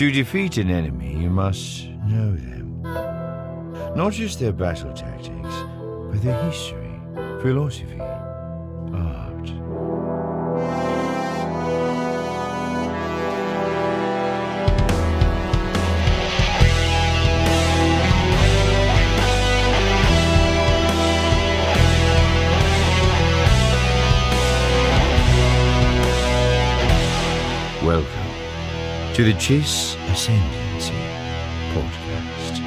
To defeat an enemy, you must know them. Not just their battle tactics, but their history, philosophy, art. Welcome to the Chiss Ascendancy podcast.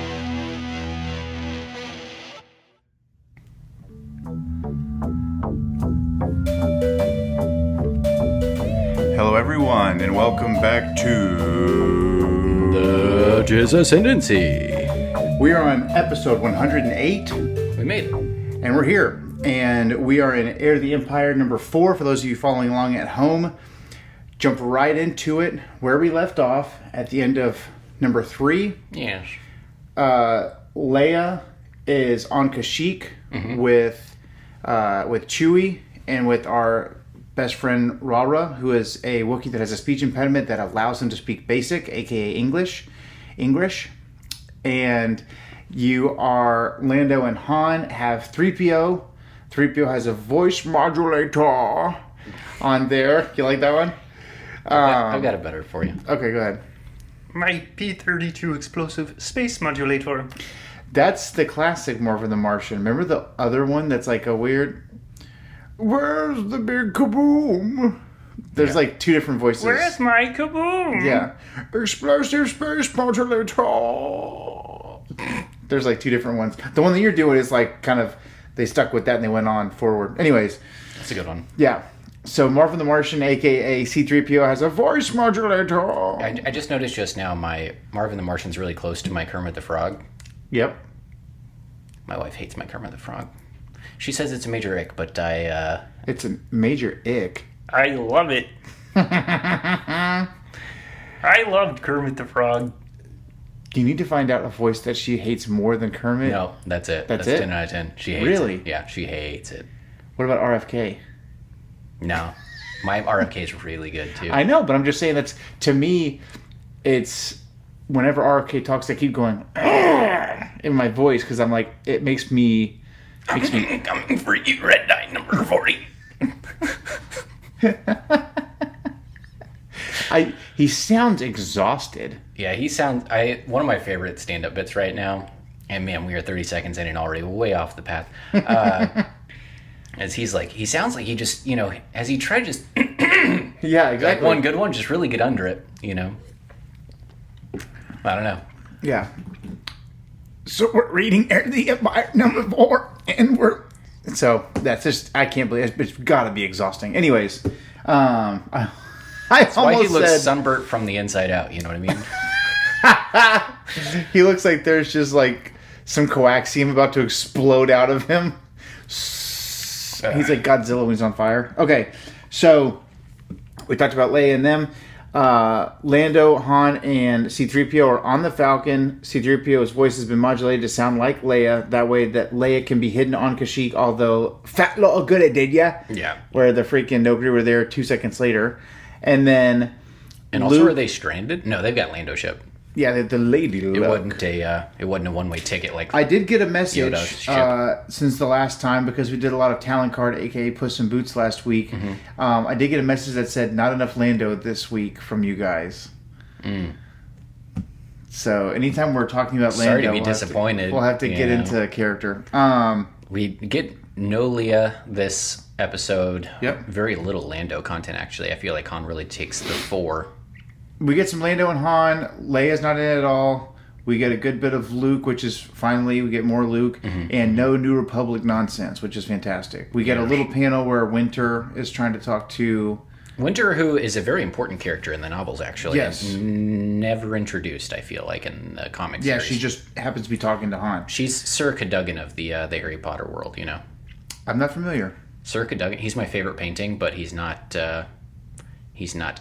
Hello everyone, and welcome back to the Chiss Ascendancy. We are on episode 108, We made it. and we're here. And we are in Heir to the Empire number 4, for those of you following along at home. Jump right into it, where we left off at the end of number 3. Yes. Leia is on Kashyyyk with Chewie and with our best friend Rara, who is a Wookiee that has a speech impediment that allows him to speak Basic, aka English. And you are Lando and Han have 3PO. 3PO has a voice modulator on there. You like that one? I've got it better for you. Okay, go ahead. My P-32 explosive space modulator. That's the classic Marvin the Martian. Remember the other one that's like a weird... Where's the big kaboom? There's like 2 different voices. Where's my kaboom? Yeah. Explosive space modulator. There's like 2 different ones. The one that you're doing is like kind of... They stuck with that and they went on forward. Anyways. That's a good one. Yeah. So Marvin the Martian, a.k.a. C-3PO, has a voice modulator. I just noticed just now my Marvin the Martian's really close to my Kermit the Frog. Yep. My wife hates my Kermit the Frog. She says it's a major ick, but It's a major ick. I love it. I loved Kermit the Frog. You need to find out a voice that she hates more than Kermit. No, that's it. That's it? 10 out of 10. She hates Really? it. Yeah, she hates it. What about RFK? No. My RFK is really good, too. I know, but I'm just saying that's, to me, it's, whenever RFK talks, I keep going, in my voice, because I'm like, it makes me... Coming for you, red dye number 40. He sounds exhausted. Yeah, he sounds... one of my favorite stand-up bits right now, and man, we are 30 seconds in and already way off the path, as he's like, he sounds like he just, as he tried just... Yeah, exactly. Like one good one, just really get under it, I don't know. Yeah. So we're reading Heir to the Empire number 4, and we're... So, that's just... I can't believe it. It's got to be exhausting. Anyways, I That's why he almost looks said... sunburnt from the inside out, you know what I mean? He looks like there's just like some coaxium about to explode out of him. He's like Godzilla when he's on fire. Okay, so we talked about Leia and them. Lando, Han, and C-3PO are on the Falcon. C-3PO's voice has been modulated to sound like Leia. That way that Leia can be hidden on Kashyyyk, although fat lot of good it did ya? Yeah. Where the freaking nobody were there 2 seconds later. And then... And also, are they stranded? No, they've got Lando ship. Yeah, the lady It wasn't a one-way ticket like I did get a message Yoda's ship. Since the last time, because we did a lot of talent card, aka Puss in Boots last week. I did get a message that said not enough Lando this week from you guys. So anytime we're talking about Lando, Sorry to be disappointed. We'll have to get into character. We get no Leia this episode. Yep. Very little Lando content, actually. I feel like Han really takes the 4. We get some Lando and Han. Leia's not in it at all. We get a good bit of Luke, which is finally, we get more Luke. And no New Republic nonsense, which is fantastic. We get a little panel where Winter is trying to talk to... Winter, who is a very important character in the novels, actually. Yes. Never introduced, I feel like, in the comic Yeah, series. she just happens to be talking to Han. She's Sir Cadogan of the Harry Potter world, I'm not familiar. Sir Cadogan, he's my favorite painting, but he's not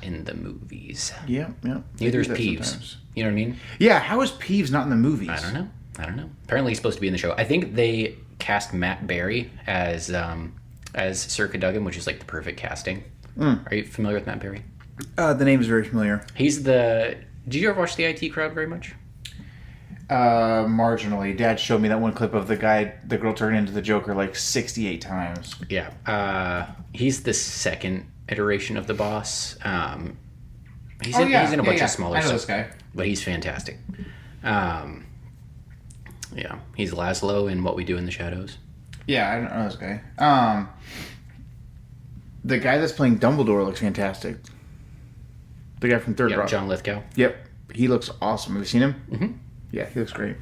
in the movies. Yeah. Neither is They do that Peeves. sometimes. You know what I mean? Yeah, how is Peeves not in the movies? I don't know. Apparently he's supposed to be in the show. I think they cast Matt Berry as Sir Cadogan, which is like the perfect casting. Are you familiar with Matt Berry? The name is very familiar. He's the Did you ever watch the IT Crowd very much? Marginally. Dad showed me that one clip of the girl turning into the Joker like 68 times. Yeah. He's the second iteration of the boss. He's in a bunch of smaller I know stuff, this guy. but he's fantastic. Yeah, he's Laszlo in What We Do in the Shadows. Yeah, I don't know this guy. The guy that's playing Dumbledore looks fantastic. The guy from Third Rock. John Lithgow. Yep. He looks awesome. Have you seen him? Mm-hmm. Yeah, he looks great.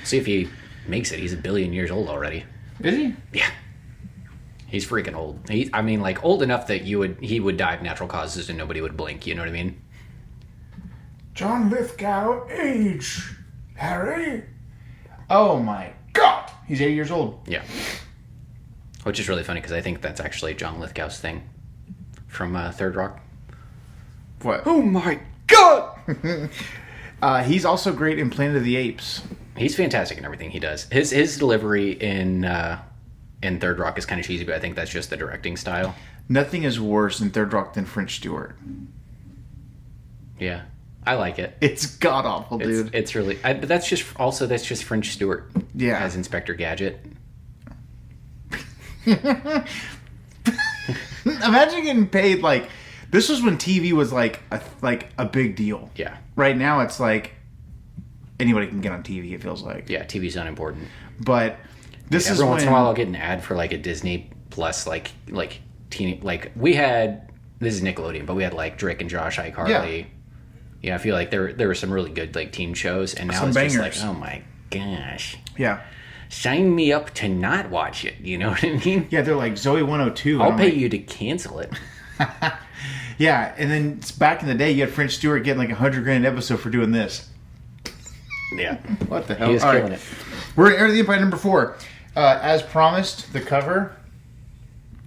See if he makes it. He's 1 billion years old already. Is he? Yeah. He's freaking old. Old enough that he would die of natural causes and nobody would blink. You know what I mean? John Lithgow, age. Harry? Oh my God. He's 80 years old. Yeah. Which is really funny because I think that's actually John Lithgow's thing from Third Rock. What? Oh my God! He's also great in Planet of the Apes. He's fantastic in everything he does. His delivery in Third Rock is kind of cheesy, but I think that's just the directing style. Nothing is worse in Third Rock than French Stewart. Yeah, I like it. It's god awful, dude. It's really. But that's just French Stewart. Yeah. As Inspector Gadget. Imagine getting paid like this was when TV was like a big deal. Yeah. Right now it's like anybody can get on TV. It feels like. Yeah, TV's unimportant. But this Every is once when in a while I'll get an ad for like a Disney Plus we had, this is Nickelodeon, but we had like Drake and Josh, iCarly. Yeah, I feel like there were some really good like teen shows, and now Some it's bangers. just like, oh my gosh, Yeah. sign me up to not watch it. You know what I mean? Yeah, they're like Zoe 102. I'll pay you to cancel it. Yeah, and then it's back in the day, you had French Stewart getting like $100,000 an episode for doing this. Yeah, What the hell? he was All killing right. it. We're in Heir to the Empire number 4. As promised, the cover.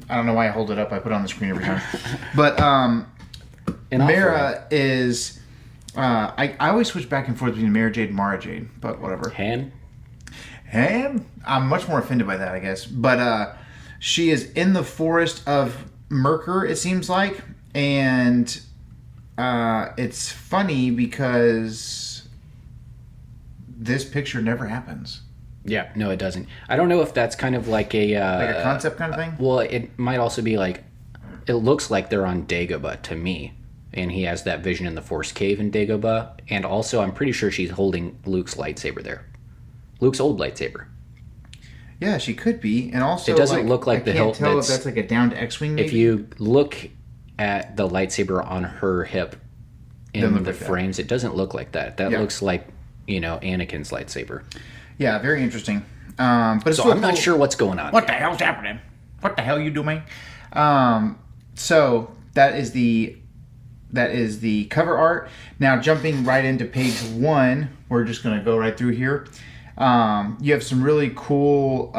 I don't know why I hold it up. I put it on the screen every time. But And Mara is. I always switch back and forth between Mara Jade and Mara Jade, but whatever. Han. And I'm much more offended by that, I guess. But she is in the forest of Merkur, it seems like. And it's funny because this picture never happens. Yeah, no, it doesn't. I don't know if that's kind of like a Like a concept kind of thing? Well, it might also be like, it looks like they're on Dagobah to me. And he has that vision in the Force Cave in Dagobah. And also, I'm pretty sure she's holding Luke's lightsaber there. Luke's old lightsaber. Yeah, she could be. And also, It doesn't look like I the can't hilt tell if that's- that's like a down to X-Wing, maybe? If you look at the lightsaber on her hip in Doesn't look the like that. frames, it doesn't look like that. That Yeah. looks like, Anakin's lightsaber. Yeah, very interesting. But it's So real I'm not cool. sure what's going on. What the hell's happening? What the hell you doing? So that is the cover art. Now jumping right into page 1, we're just gonna go right through here. You have some really cool.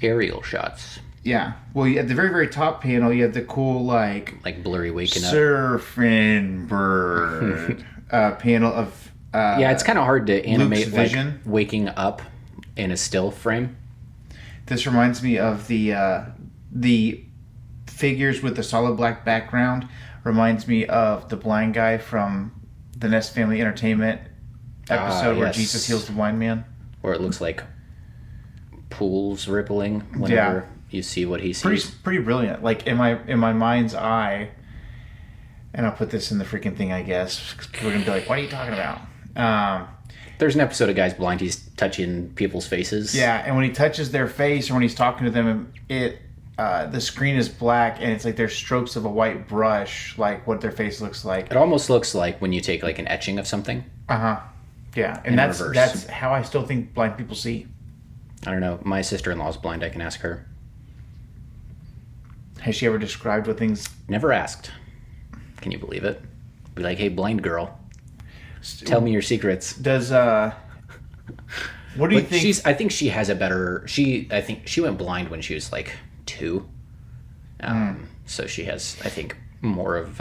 Aerial shots, Yeah. Well, at the very very top panel, you have the cool like like blurry waking up. surfing bird panel of. Yeah, it's kind of hard to animate like vision. waking up in a still frame. This reminds me of the figures with the solid black background. Reminds me of the blind guy from the Nest Family Entertainment episode where yes. Jesus heals the blind man. Where it looks like pools rippling whenever you see what he sees. Pretty brilliant. Like in my mind's eye. And I'll put this in the freaking thing, I guess. 'Cause we're gonna be like, "What are you talking about?" There's an episode of Guys Blind. He's touching people's faces. Yeah, and when he touches their face or when he's talking to them, the screen is black and it's like there's strokes of a white brush, like what their face looks like. It almost looks like when you take like an etching of something. Yeah, and In that's reverse. that's how I still think blind people see. I don't know. My sister-in-law's blind. I can ask her. Has she ever described what things? Never asked. Can you believe it? Be like, hey, blind girl, tell me your secrets. Does what do you But think? I think she has a better. I think she went blind when she was like 2. So she has, I think, more of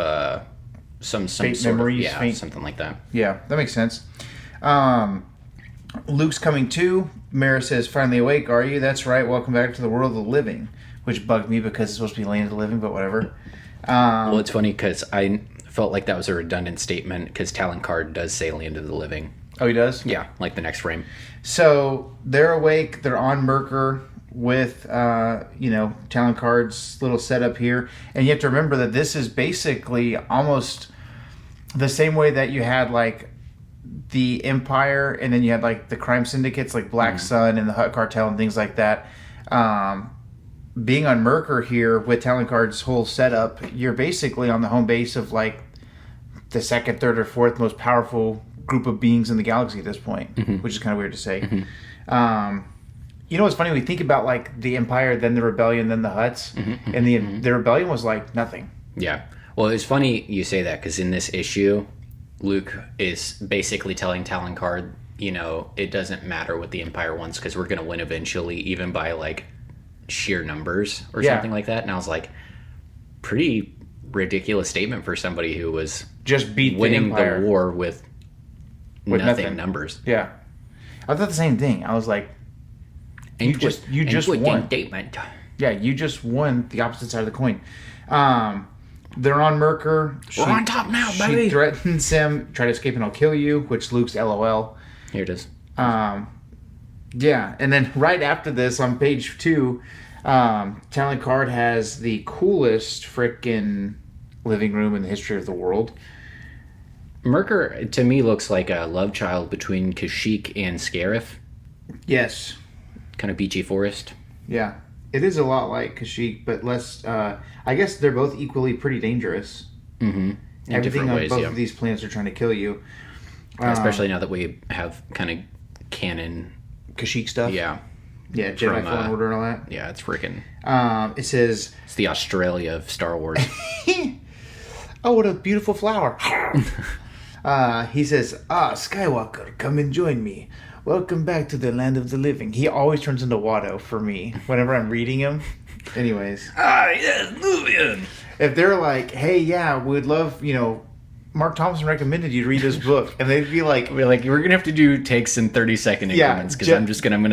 some Faint sort memories, of faint- something like that. Yeah, that makes sense. Luke's coming too. Mara says, "Finally awake, are you?" That's right. Welcome back to the world of the living, which bugged me because it's supposed to be land of the living, but whatever. Well, it's funny because felt like that was a redundant statement because Talon Card does say Land of the Living. Oh, he does? Yeah, like the next frame. So they're awake. They're on Merkur with, Talon Card's little setup here. And you have to remember that this is basically almost the same way that you had, like, the Empire, and then you had, like, the crime syndicates, like Black Sun and the Hutt Cartel and things like that. Being on Merkur here with Talon Card's whole setup, you're basically on the home base of, like, the second, third, or fourth most powerful group of beings in the galaxy at this point, which is kind of weird to say. You know what's funny? We think about, like, the Empire, then the Rebellion, then the Hutts, and the Rebellion was, like, nothing. Yeah. Well, it's funny you say that because in this issue, Luke is basically telling Talon Card, it doesn't matter what the Empire wants because we're going to win eventually, even by, like, sheer numbers or something like that. And I was like, pretty ridiculous statement for somebody who was just beat winning the war with nothing numbers. Yeah. I thought the same thing. I was like, you just won. Statement. Yeah, you just won the opposite side of the coin. They're on Merkur. We're on top now, baby. She threatens him, try to escape and I'll kill you, which Luke's LOL. Here it is. Yeah, and then right after this, on page 2, Talon Card has the coolest frickin' living room in the history of the world. Merkur, to me, looks like a love child between Kashyyyk and Scarif. Yes. Kind of beachy forest. Yeah. It is a lot like Kashyyyk, but less... I guess they're both equally pretty dangerous. Mm-hmm. In Everything on ways, both of these planets are trying to kill you. Especially now that we have kind of canon... Kashyyyk stuff? Yeah. Yeah, Jedi Fallen Order and all that. Yeah, it's freaking... It says... It's the Australia of Star Wars. Oh, what a beautiful flower. He says, Skywalker, come and join me. Welcome back to the land of the living. He always turns into Watto for me whenever I'm reading him. Anyways. Yes, move in. If they're like, hey, yeah, we'd love, Mark Thompson recommended you read this book. And they'd be like... we're going to have to do takes in 30-second increments because I'm going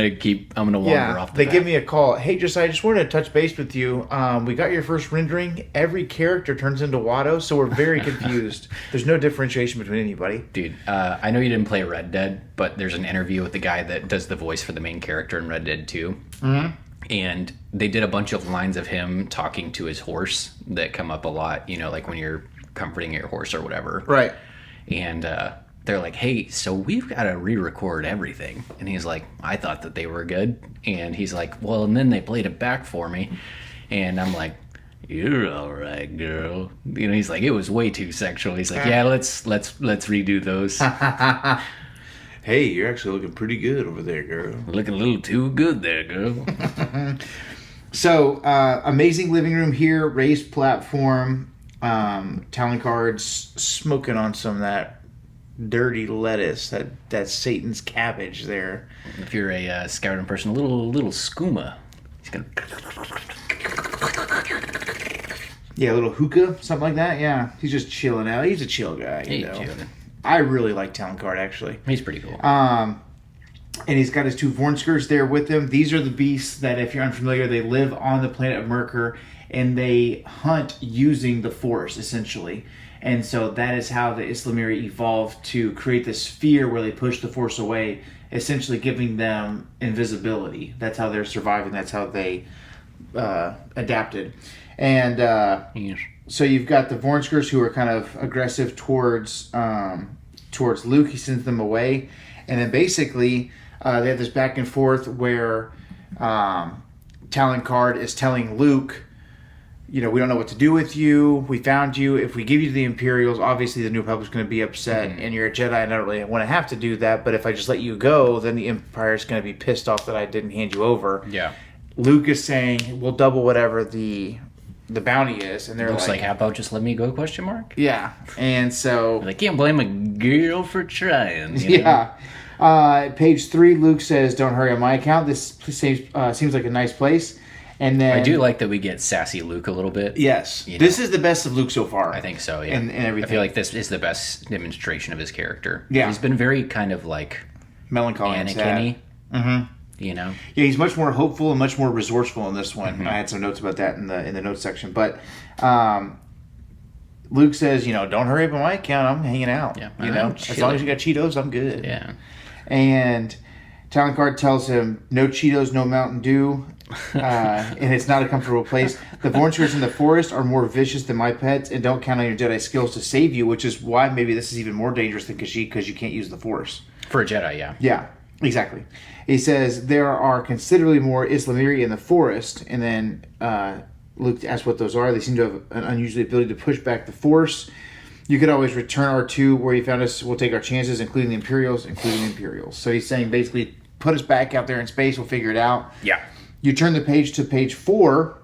to wander off the bat. Give me a call. Hey, I just wanted to touch base with you. We got your first rendering. Every character turns into Watto, so we're very confused. There's no differentiation between anybody. Dude, I know you didn't play Red Dead, but there's an interview with the guy that does the voice for the main character in Red Dead 2. Mm-hmm. And they did a bunch of lines of him talking to his horse that come up a lot, like when you're comforting your horse or whatever. Right. And they're like, hey, so we've got to re-record everything. And he's like, I thought that they were good. And he's like, well, and then they played it back for me. And I'm like, you're all right, girl. He's like, it was way too sexual. He's like, yeah, let's redo those. Hey, you're actually looking pretty good over there, girl. Looking a little too good there, girl. So, amazing living room here, raised platform. Talon Card's smoking on some of that dirty lettuce, that Satan's cabbage there. If you're a scouting person, a little skooma. He's gonna... Yeah, a little hookah, something like that. Yeah, he's just chilling out. He's a chill guy, you know. Chilling. I really like Talon Card, actually. He's pretty cool. And he's got his 2 Vornskers there with him. These are the beasts that, if you're unfamiliar, they live on the planet of Merkur, and they hunt using the Force, essentially. And so that is how the Islamiri evolved to create this sphere where they push the Force away, essentially giving them invisibility. That's how they're surviving. That's how they adapted. And Yes. So you've got the Vornskers who are kind of aggressive towards Luke. He sends them away. And then basically they have this back and forth where Talon Card is telling Luke, we don't know what to do with you. We found you. If we give you to the Imperials, obviously the New Republic's going to be upset. Mm-hmm. And you're a Jedi, and I don't really want to have to do that. But if I just let you go, then the Empire's going to be pissed off that I didn't hand you over. Yeah. Luke is saying, we'll double whatever the bounty is. And they're Looks like, how about just let me go, question mark? Yeah. And so... I can't blame a girl for trying. Yeah. Page 3, Luke says, don't hurry on my account. This seems like a nice place. And then... I do like that we get sassy Luke a little bit. Yes. This is the best of Luke so far. I think so, yeah. And everything. I feel like this is the best demonstration of his character. Yeah. He's been very kind of like... melancholy Anakin-y. Mm-hmm. Yeah, he's much more hopeful and much more resourceful in this one. Mm-hmm. I had some notes about that in the notes section. But Luke says, don't hurry up on my account. I'm hanging out. Yeah, As long as you got Cheetos, I'm good. Yeah. And Talon Card tells him, no Cheetos, no Mountain Dew. And it's not a comfortable place. The Vornskers in the forest are more vicious than my pets and don't count on your Jedi skills to save you, which is why maybe this is even more dangerous than Kashyyyk because you can't use the Force. For a Jedi, yeah. Yeah, exactly. He says there are considerably more Islamiri in the forest, and then Luke asks what those are. They seem to have an unusual ability to push back the Force. You could always return R2 where you found us. We'll take our chances, including the Imperials. So he's saying basically put us back out there in space. We'll figure it out. Yeah. You turn the page to page 4.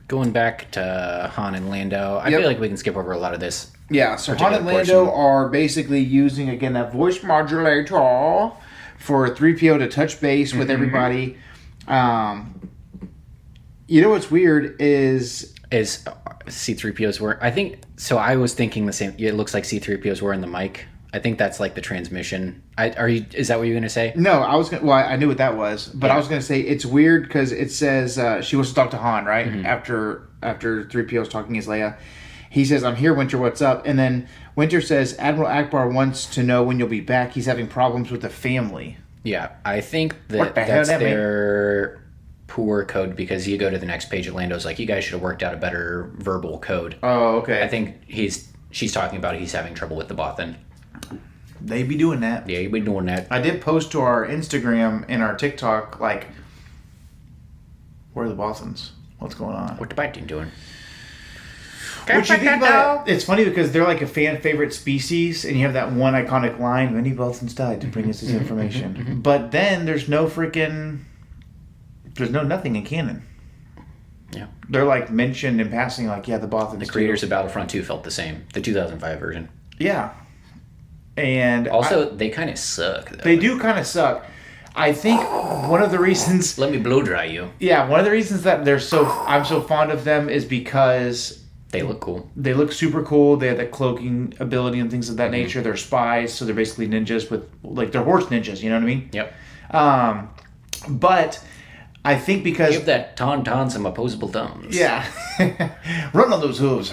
Going back to Han and Lando, I feel like we can skip over a lot of this. Yeah, so Han and Lando are basically using, again, that voice modulator for 3PO to touch base with everybody. What's weird is C-3PO's wearing... I think... So I was thinking the same... It looks like C-3PO's wearing the mic. I think that's like the transmission. Is that what you're going to say? No, I knew what that was, but I was going to say it's weird because it says she wants to talk to Han, right? Mm-hmm. After 3PO's talking as Leia. He says, I'm here, Winter, what's up? And then Winter says, Admiral Akbar wants to know when you'll be back. He's having problems with the family. Yeah, I think that's their poor code because you go to the next page and Lando's like, you guys should have worked out a better verbal code. Oh, okay. I think she's talking about he's having trouble with the Bothan. They be doing that. Yeah, you be doing that. I did post to our Instagram and our TikTok, like, where are the Bothans? What's going on? What the Bothan doing? What you think about it? It's funny because they're like a fan favorite species, and you have that one iconic line, many Bothans died to bring us this information. But then there's no nothing in canon. Yeah. They're like mentioned in passing, like, the Bothans. The creators of Battlefront 2 felt the same. The 2005 version. Yeah. And also, they kind of suck. Though. They do kind of suck. I think one of the reasons... Let me blow dry you. Yeah, one of the reasons that I'm so fond of them is because... They look cool. They look super cool. They have that cloaking ability and things of that nature. They're spies, so they're basically ninjas with... Like, they're horse ninjas, you know what I mean? Yep. But I think because... Give that Tauntaun some opposable thumbs. Yeah. Run on those hooves.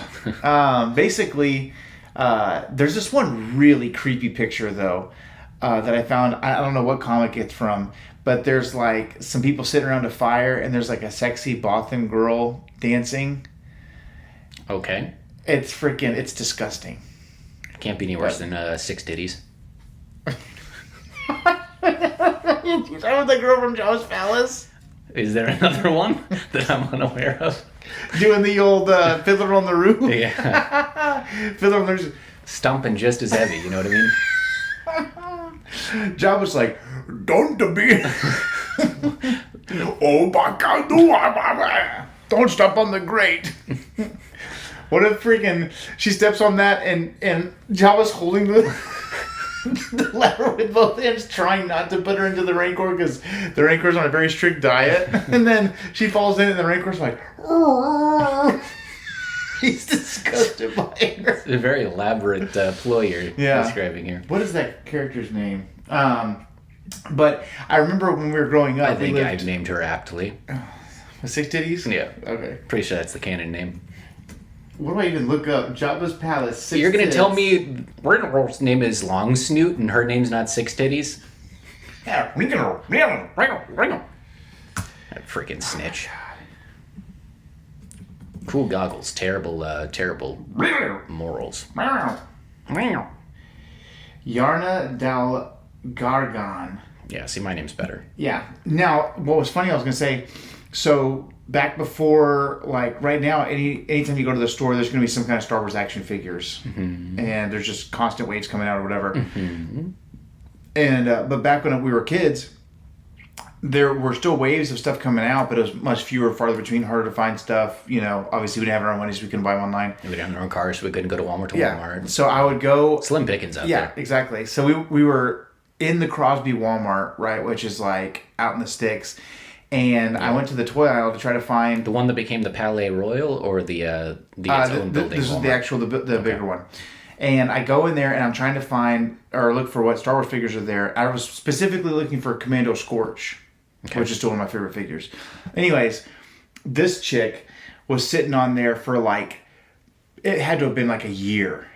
Basically... there's this one really creepy picture though that I found. I don't know what comic it's from, but there's like some people sitting around a fire and there's like a sexy Bothan girl dancing. Okay. It's disgusting. It can't be any worse than Six Titties. Is that the girl from Jaw's Palace? Is there another one that I'm unaware of? Doing the old Fiddler on the Roof? Yeah. Fiddler on the Roof. Stomping just as heavy, you know what I mean? Jabba's like, don't be. Oh, Baka, don't step on the grate. What if freaking she steps on that and Jabba's holding the lever with both hands, trying not to put her into the Rancor because the Rancor's on a very strict diet, and then she falls in and the Rancor's like, he's disgusted by her. It's a very elaborate ploy you're describing here. What is that character's name? But I remember when we were growing up, I think I've named her aptly. Six Titties? Yeah. Okay. Pretty sure that's the canon name. What do I even look up? Jabba's Palace. Six You're going to Tits. tell me Ringrol's name is Long Snoot and her name's not Six Titties? Yeah, Ringrol. That freaking snitch. Cool goggles. Terrible morals. Yarna Dal Gargan. Yeah, see, my name's better. Yeah. Now, what was funny, I was going to say, so back before, like right now, anytime you go to the store, there's going to be some kind of Star Wars action figures. Mm-hmm. And there's just constant waves coming out or whatever. Mm-hmm. And but back when we were kids, there were still waves of stuff coming out, but it was much fewer, farther between, harder to find stuff. You know, obviously we didn't have our own money, so we couldn't buy them online. We didn't have our own cars, so we couldn't go to Walmart Walmart. So I would go... Slim pickings out there. Yeah, exactly. So we were in the Crosby Walmart, right, which is like out in the sticks. And I went to the toy aisle to try to find... The one that became the Palais Royal or the its own building This Walmart? is the actual, the bigger one. And I go in there and I'm trying to find or look for what Star Wars figures are there. I was specifically looking for Commando Scorch, which is still one of my favorite figures. Anyways, this chick was sitting on there for like It had to have been like a year.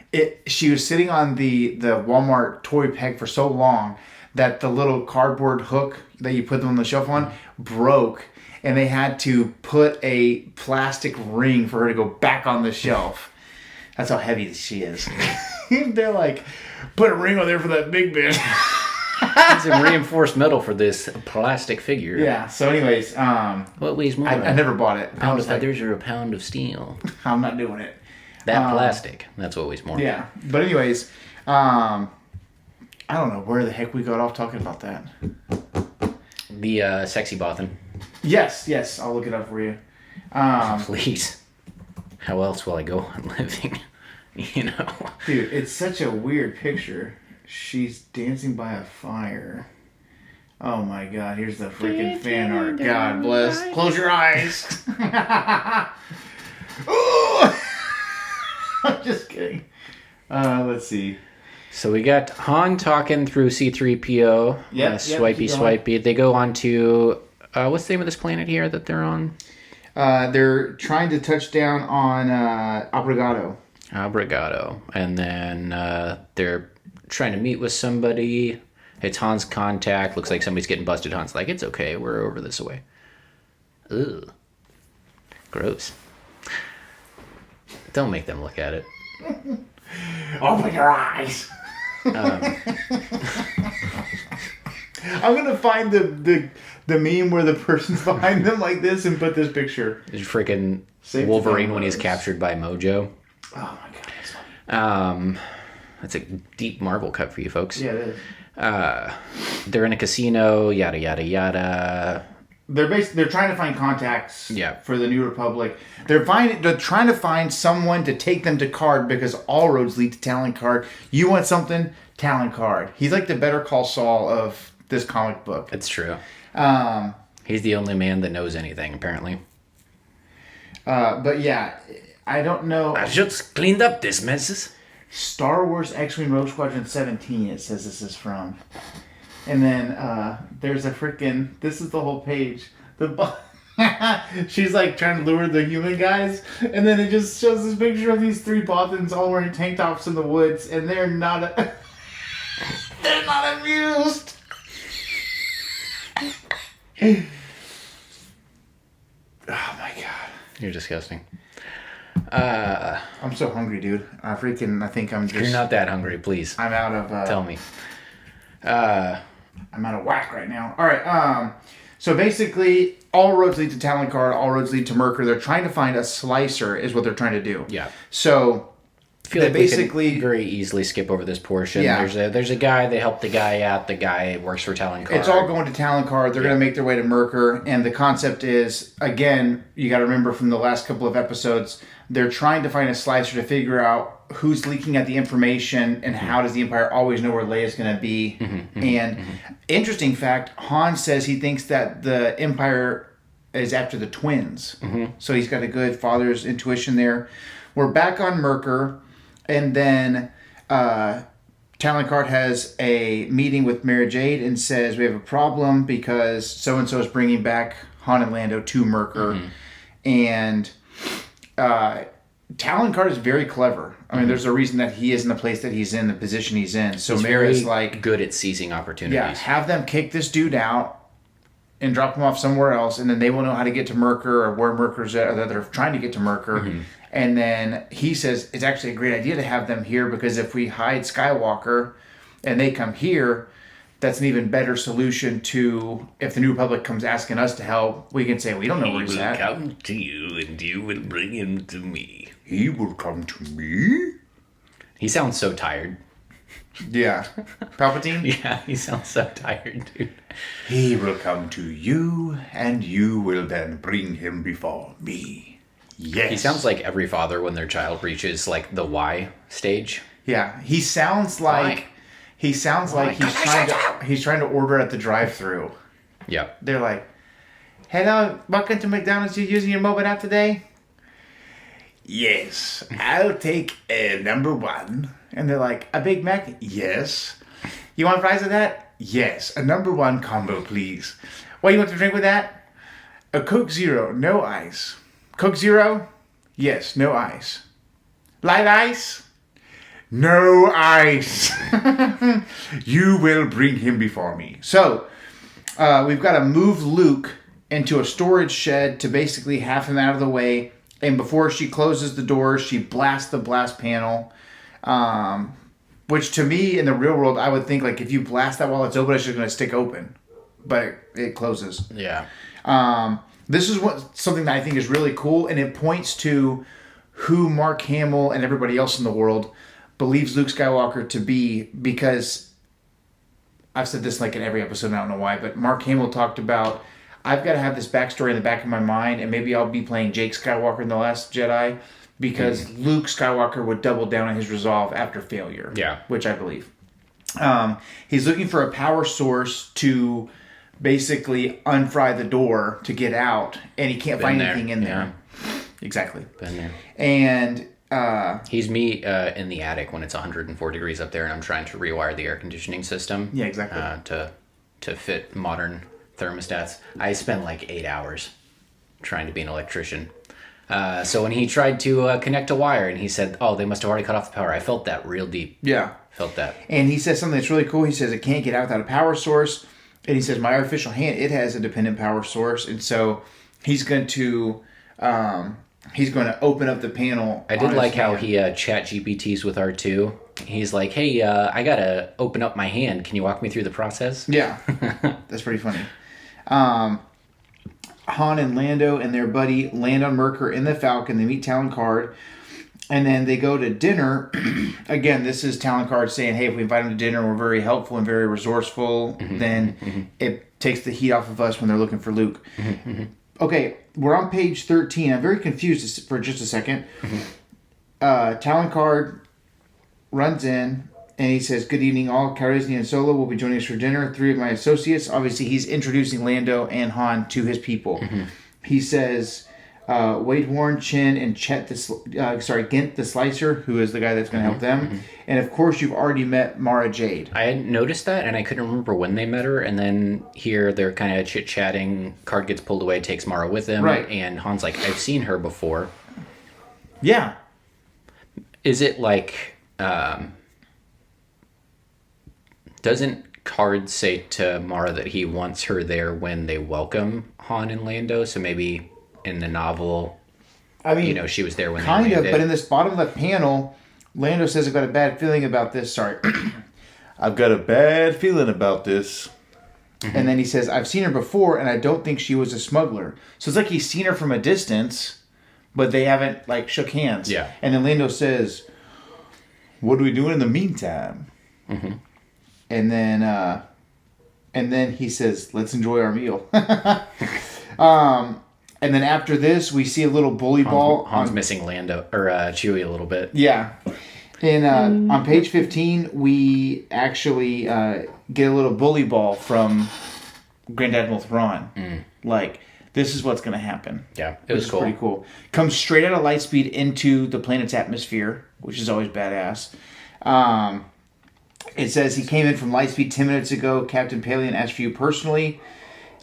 She was sitting on the Walmart toy peg for so long that the little cardboard hook that you put them on the shelf on broke, and they had to put a plastic ring for her to go back on the shelf. That's how heavy she is. They're like, put a ring on there for that big bitch. It's a reinforced metal for this plastic figure. Yeah. So, anyways, What weighs more? I never bought it. a pound of feathers or a pound of steel? I'm not doing it. That plastic. That's what weighs more. Yeah. But anyways, I don't know where the heck we got off talking about that. The sexy bothan. Yes. I'll look it up for you. Please. How else will I go on living? You know? Dude, it's such a weird picture. She's dancing by a fire. Oh my god, here's the freaking fan art. God bless. Close your eyes. Ooh! I'm just kidding. Let's see. So we got Han talking through C-3PO. Swipey. They go on to... what's the name of this planet here that they're on? They're trying to touch down on Abrigado. And then they're trying to meet with somebody. It's Han's contact. Looks like somebody's getting busted. Han's like, it's okay. We're over this way. Ugh. Gross. Don't make them look at it. Open your eyes. I'm gonna find the meme where the person's behind them like this and put this picture. There's freaking Save Wolverine the when he's photos. captured by Mojo. Oh my god, that's funny. That's a deep Marvel cut for you folks. Yeah, it is. They're in a casino, yada yada yada. They're trying to find contacts Yeah. for the New Republic. They're trying to find someone to take them to Card because all roads lead to Talon Card. You want something? Talon Card. He's like the Better Call Saul of this comic book. It's true. He's the only man that knows anything, apparently. But yeah, I don't know. I just cleaned up this messes. Star Wars X-Wing Rogue Squadron 17, it says this is from. And then there's a freaking... This is the whole page. She's like trying to lure the human guys. And then it just shows this picture of these three Bothans all wearing tank tops in the woods. And they're not... they're not amused. Oh my god. You're disgusting. I'm so hungry, dude. I think I'm just... You're not that hungry, please. I'm out of... Tell me. I'm out of whack right now. All right. So basically, all roads lead to Talon Card. All roads lead to Merker. They're trying to find a slicer, is what they're trying to do. Yeah. So I feel they like basically we can very easily skip over this portion. Yeah. There's a guy. They help the guy out. The guy works for Talon Card. it's all going to Talon Card. They're going to make their way to Merker, and the concept is, again, you got to remember from the last couple of episodes, they're trying to find a slicer to figure out who's leaking out the information and how does the Empire always know where Leia's going to be. Interesting fact, Han says he thinks that the Empire is after the twins. So he's got a good father's intuition there. We're back on Merker, and then Talon Card has a meeting with Mara Jade and says we have a problem because so-and-so is bringing back Han and Lando to Merker. And Talon Card is very clever. I mean, there's a reason that he is in the place that he's in, the position he's in. So He's Mara's very like, good at seizing opportunities. yeah, have them kick this dude out and drop him off somewhere else, and then they will know how to get to Merker or where Merker's at, or that they're trying to get to Merker. And then he says it's actually a great idea to have them here because if we hide Skywalker and they come here, that's an even better solution to if the New Republic comes asking us to help, we can say, we don't know where he's at. come to you and you will bring him to me. He will come to me? He sounds so tired. Yeah. Palpatine? Yeah, he sounds so tired, dude. He will come to you, and you will then bring him before me. Yes. He sounds like every father when their child reaches like the Y stage. Yeah, he sounds like... Why? He sounds like he's trying to order at the drive-thru. Yeah. They're like, hello, welcome to McDonald's. You using your mobile app today? Yes, I'll take a number one. And they're like, a Big Mac? Yes. You want fries with that? Yes. A number one combo, please. What do you want to drink with that? A Coke Zero, no ice. Coke Zero? Yes, no ice. Light ice? No ice. You will bring him before me. So, we've got to move Luke into a storage shed to basically have him out of the way. And before she closes the door, she blasts the blast panel. Which to me, in the real world, I would think like if you blast that while it's open, it's just going to stick open. But it closes. Yeah. This is something that I think is really cool, and it points to who Mark Hamill and everybody else in the world believes Luke Skywalker to be, because I've said this like in every episode, I don't know why, but Mark Hamill talked about, I've got to have this backstory in the back of my mind, and maybe I'll be playing Jake Skywalker in The Last Jedi, because Luke Skywalker would double down on his resolve after failure. Yeah. Which I believe. He's looking for a power source to basically unfry the door to get out, and he can't find anything in there. Exactly. Been there. And he's me in the attic when it's 104 degrees up there, and I'm trying to rewire the air conditioning system. Yeah, exactly. To fit modern thermostats. I spent like 8 hours trying to be an electrician. So when he tried to connect a wire, and he said, "Oh, they must have already cut off the power," I felt that real deep. Yeah. Felt that. And he says something that's really cool. He says it can't get out without a power source. And he says my artificial hand, it has a dependent power source, and so he's going to open up the panel. I did like how he chat GPTs with R2. He's like, "Hey, I gotta open up my hand. Can you walk me through the process?" Yeah, that's pretty funny. Han and Lando and their buddy land on Merkur in the Falcon. They meet Talon Card, and then they go to dinner. Again, this is Talon Card saying, "Hey, if we invite them to dinner, we're very helpful and very resourceful. Then it takes the heat off of us when they're looking for Luke." Okay, we're on page 13. I'm very confused for just a second. Talon Card runs in, and he says, "Good evening all. Calrissian and Solo will be joining us for dinner. 3 of my associates." Obviously, he's introducing Lando and Han to his people. He says, Wade Warren, Chin, and Gent the Slicer, who is the guy that's going to help them. And of course, you've already met Mara Jade. I had noticed that, and I couldn't remember when they met her. And then here they're kind of chit-chatting. Card gets pulled away, takes Mara with him. Right. And Han's like, "I've seen her before." Yeah. Is it like... doesn't Card say to Mara that he wants her there when they welcome Han and Lando? So maybe in the novel, I mean, she was there when they kind landed. of, but in this bottom left panel, Lando says, "I've got a bad feeling about this." Sorry. "I've got a bad feeling about this." And then he says, "I've seen her before, and I don't think she was a smuggler." So it's like he's seen her from a distance, but they haven't, like, shook hands. Yeah. And then Lando says, "What are we doing in the meantime?" And then he says, "Let's enjoy our meal." And then after this, we see a little bully ball. Han's missing Lando or Chewie a little bit. Yeah. And on page 15, we actually get a little bully ball from Grand Admiral Thrawn. Like, this is what's going to happen. Yeah, it was cool. Pretty cool. Comes straight out of Lightspeed into the planet's atmosphere, which is always badass. It says he came in from Lightspeed 10 minutes ago. Captain Palian asked for you personally.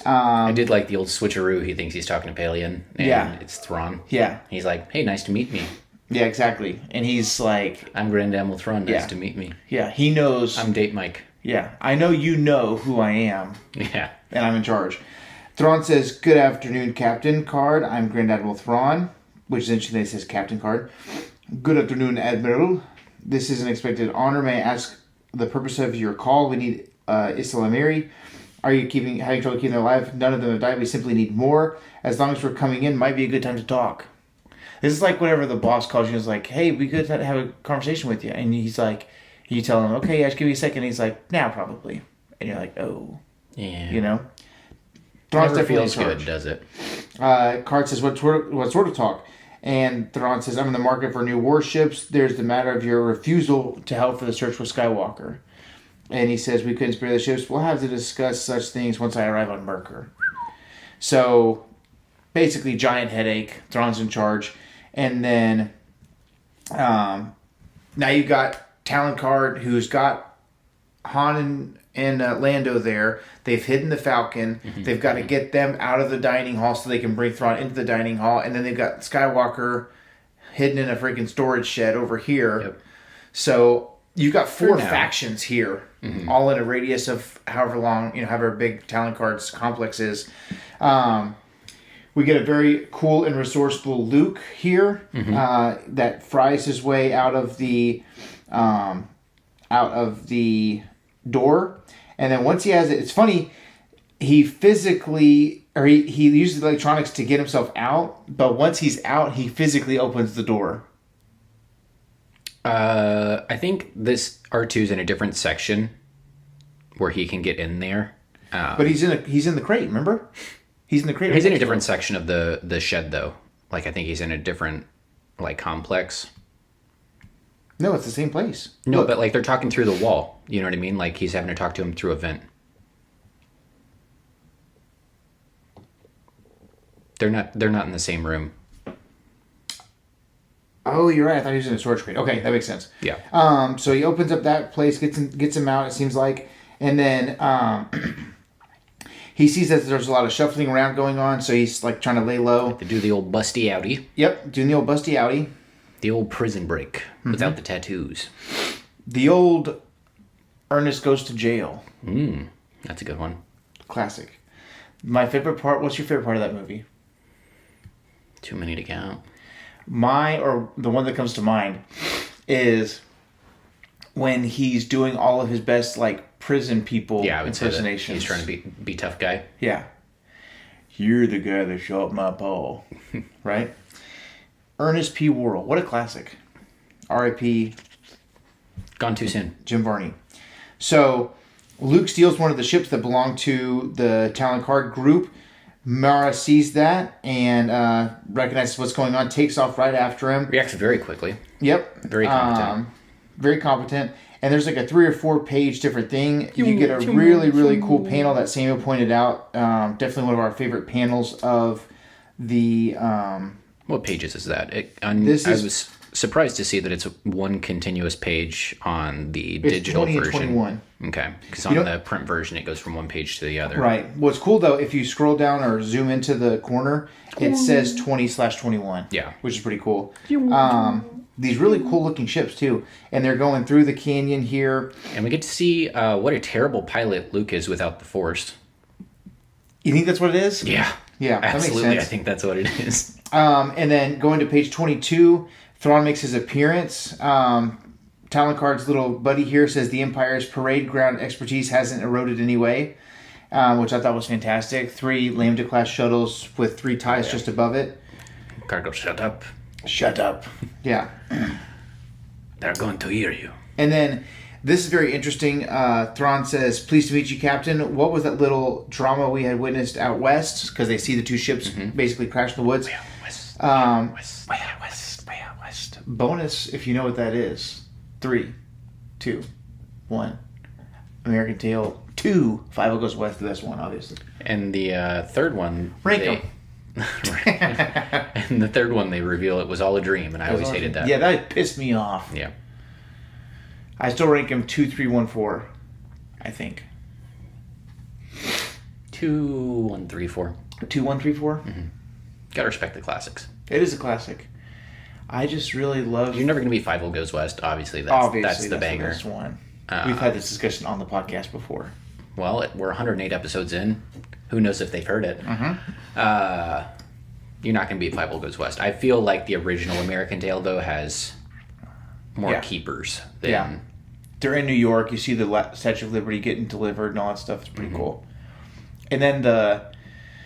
I did like the old switcheroo. He thinks he's talking to Palian, and it's Thrawn. Yeah. He's like, "Hey, nice to meet me." Yeah, exactly. And he's like... "I'm Grand Admiral Thrawn. Nice to meet me." Yeah, he knows... I'm Date Mike. Yeah, I know you know who I am. Yeah. And I'm in charge. Thrawn says, "Good afternoon, Captain Card. I'm Grand Admiral Thrawn." Which is interesting that it says Captain Card. "Good afternoon, Admiral. This is an expected honor. May I ask the purpose of your call? We need Isla Mary. Are you having trouble keeping them alive? None of them have died. We simply need more. As long as we're coming in, might be a good time to talk." This is like whenever the boss calls you and is like, "Hey, we could have a conversation with you." And he's like, you tell him, "Okay, yeah, just give me a second." And he's like, "Now, probably." And you're like, "Oh." Yeah. Thrawn's Never definitely feels in charge. good, does it? Card says, what sort of talk? And Thrawn says, "I'm in the market for new warships. There's the matter of your refusal to help for the search for Skywalker." And he says, "We couldn't spare the ships. We'll have to discuss such things once I arrive on Merkur." So, basically, giant headache. Thrawn's in charge. And then, now you got Talon Card, who's got Han and Lando there. They've hidden the Falcon. They've got to get them out of the dining hall so they can bring Thrawn into the dining hall. And then they've got Skywalker, hidden in a freaking storage shed over here. Yep. So you've got 4 now. factions here, all in a radius of however long, however big Talon Cards complex is. We get a very cool and resourceful Luke here that fries his way out of the door, and then once he has it, it's funny. He physically, or he uses the electronics to get himself out, but once he's out, he physically opens the door. I think this R2's in a different section where he can get in there. But he's in the crate. Remember, he's in the crate. He's in a different section of the shed, though. Like, I think he's in a different, like, complex. No, it's the same place. No, Look. but, like, they're talking through the wall. You know what I mean? Like, he's having to talk to him through a vent. They're not in the same room. Oh, you're right. I thought he was in a storage crate. Okay, that makes sense. Yeah. So he opens up that place, gets him out, it seems like, and then he sees that there's a lot of shuffling around going on, so he's like trying to lay low. They do the old busty outy. Yep, doing the old busty outy. The old prison break without the tattoos. The old Ernest goes to jail. That's a good one. Classic. My favorite part. What's your favorite part of that movie? Too many to count. Or the one that comes to mind is when he's doing all of his best like prison people Yeah, I would say that impersonations. he's trying to be tough guy. Yeah. You're the guy that shot my paw. Right? Ernest P. Worrell. What a classic. R.I.P. Gone too soon. Jim Varney. So Luke steals one of the ships that belong to the Talon Card group. Mara sees that and recognizes what's going on, takes off right after him. Reacts very quickly. Yep. Very competent. Very competent. And there's like a 3 or 4 page different thing. You get a really, really cool panel that Samuel pointed out. Definitely one of our favorite panels of the... What pages is that? I was surprised to see that it's one continuous page on the digital 20 and version. 21. Okay, because on the print version, it goes from one page to the other. Right. What's cool, though, if you scroll down or zoom into the corner, it says 20/21. Yeah. Which is pretty cool. These really cool-looking ships, too. And they're going through the canyon here. And we get to see what a terrible pilot Luke is without the Force. You think that's what it is? Yeah. Yeah, that makes absolutely. sense. I think that's what it is. And then going to page 22, Thrawn makes his appearance. Talon Card's little buddy here says the Empire's parade ground expertise hasn't eroded in any way, which I thought was fantastic. 3 Lambda-class shuttles with 3 ties just above it. Cargo, shut up. Shut up. Yeah. They're going to hear you. And then this is very interesting. Thrawn says, "Pleased to meet you, Captain. What was that little drama we had witnessed out west?" Because they see the 2 ships basically crash in the woods. West. West. Bonus if you know what that is. 3, 2, 1. American Tail 2. 5 goes west of this one, obviously. And the third one... Rank 'em. And the third one, they reveal it was all a dream, and I always hated that. Yeah, that pissed me off. Yeah. I still rank him 2, 3, 1, 4. I think 2, 1, 3, 4. 2, 1, 3, 4. Gotta respect the classics. It is a classic. I just really love. You're never gonna be 5 Goes West. Obviously, that's the banger. Best one. We've had this discussion on the podcast before. Well, we're 108 episodes in. Who knows if they've heard it? You're not gonna beat 5 Goes West. I feel like the original American Tail though has more keepers than. Yeah. They're in New York. You see the Statue of Liberty getting delivered and all that stuff. It's pretty cool. And then the